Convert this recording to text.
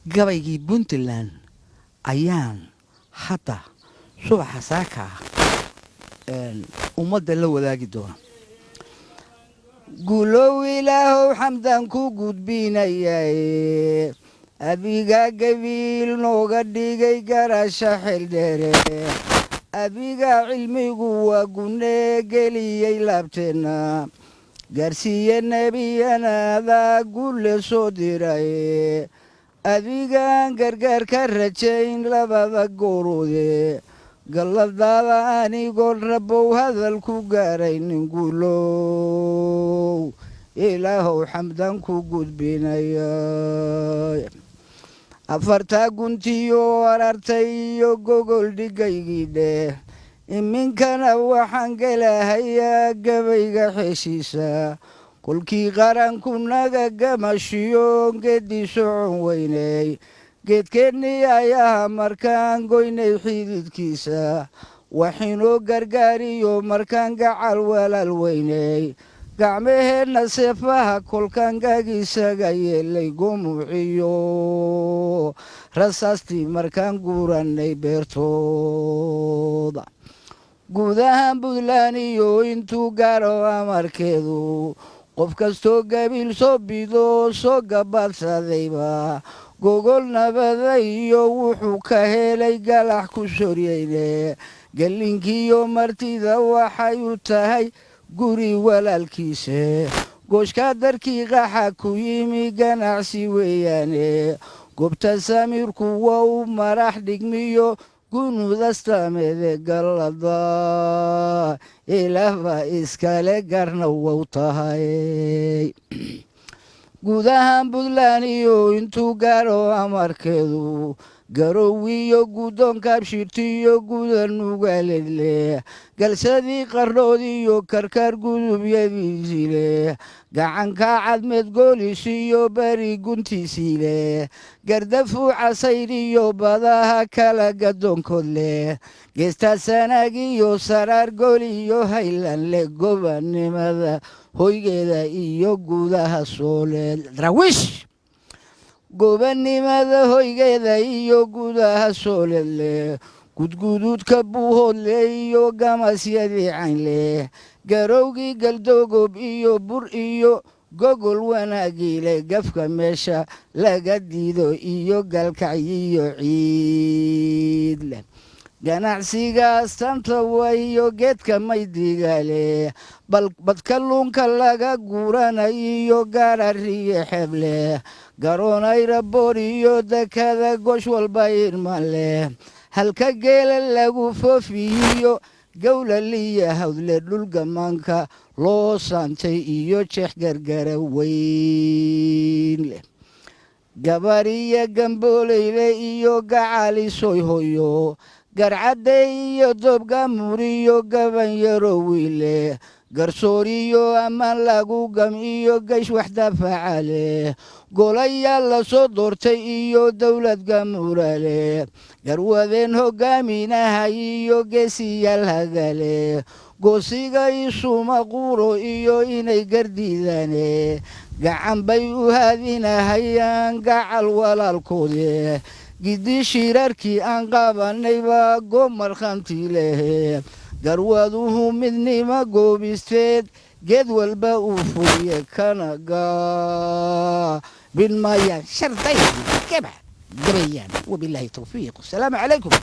gabaygii puntland ayaan hadda subaxa saaka ummadda la wadaagi doona. guulow ilaahow xamdan ku gudbinayaye abiga gabiil nooga dhigay garasha xeldheere abiga cilmigu waa gunee geliyey laabteenna gaarsiiye nebiyanaada gulle soo diraye adigaan gargaar ka rajayn labada gooroode galladaada anigoon rabbow hadal ku gaaraynin guulow ilaahow xamdan ku gudbinaya. afartaa guntiyo arartay iyo gogol dhigaygii dheh iminkana waxaan gelahayaa gabayga xeshiisa kolkii qaranku naga gamashiyo geedii socon weynay geedkeennii ayaha markaan goynay xididkiisa waxinoo gargaariyo markaan gacal walaal weynay gacmaheenna seefaha kolkaan gagiisaga yeelay gumuuciyo rasaastii markaan guurannay beertooda guud ahaan puntland iyo intuu gaaro amarkeedu qof kastoo gabiil soo bido soo gabaadsadayba gogol nabada iyo wuxuu ka helay galax ku soryeyne gallinkiiyo martida waxay u tahay guri walaalkiise gooshkaa darkii qaxa ku yimi ganacsi weeyaane gobta samiirku waa u marax dhigmiyo gunuudastaamede gallada ilaahba iskale garna wow tahay guud ahaan puntland iyo intuu gaaro amarkeedu garowiyo guddoonka abshirtiyo guda nugaledleh galsadii qardhoodiyo karkaar gudubyadiisii leh gacanka cadmeed goolisiyo beri guntiisii leh gardafuu casayriyo badaha kala gadoonkood leh geestaa sanaagiyo saraar goliyo haylan leh gobannimada hoygeeda iyo gudaha sooleed rawish gobannimada hoygeeda iyo gudaha sooleed leh gudguduudka buuhood leh iyo gamasyadii cayn leh garowgii galdogob iyo bur iyo gogol wanaagii leh gafka meesha laga diido iyo galkacyiyo ciid leh ganacsigaas tanta wayo geedka maydiga leh bad kalluunka laga guuranayiyo gaarariyo xeeb leh garoonay raboor iyo dekada goosh walba irman leh halka geela lagu foofiyiyo gowlaliya hawdle dhul gamaanka loo saantay iyo jeex gargara weyn leh gabariya gamboolayle iyo gacali soy hoyo garcadde iyo doobga muriyo gaban yaro wiile garsooriyo ammaan lagu gam iyo gaysh wax daafaca leh golayaal la soo doortay iyo dowlad gamuura leh garwadeen hogaaminahay iyo geesiyaal hagale goosiga isuma quuro iyo inay gardiidane gacan bay u haadinahayaan gacal walaalkoode gidii shirarkii aan qabanayba goob markhanti leh garwaduhu midnima goobisteed geed walba uu fuliye kana gaabin maayaan sharday gabayaan wabilaahi tawfiiq asalaamu calaykum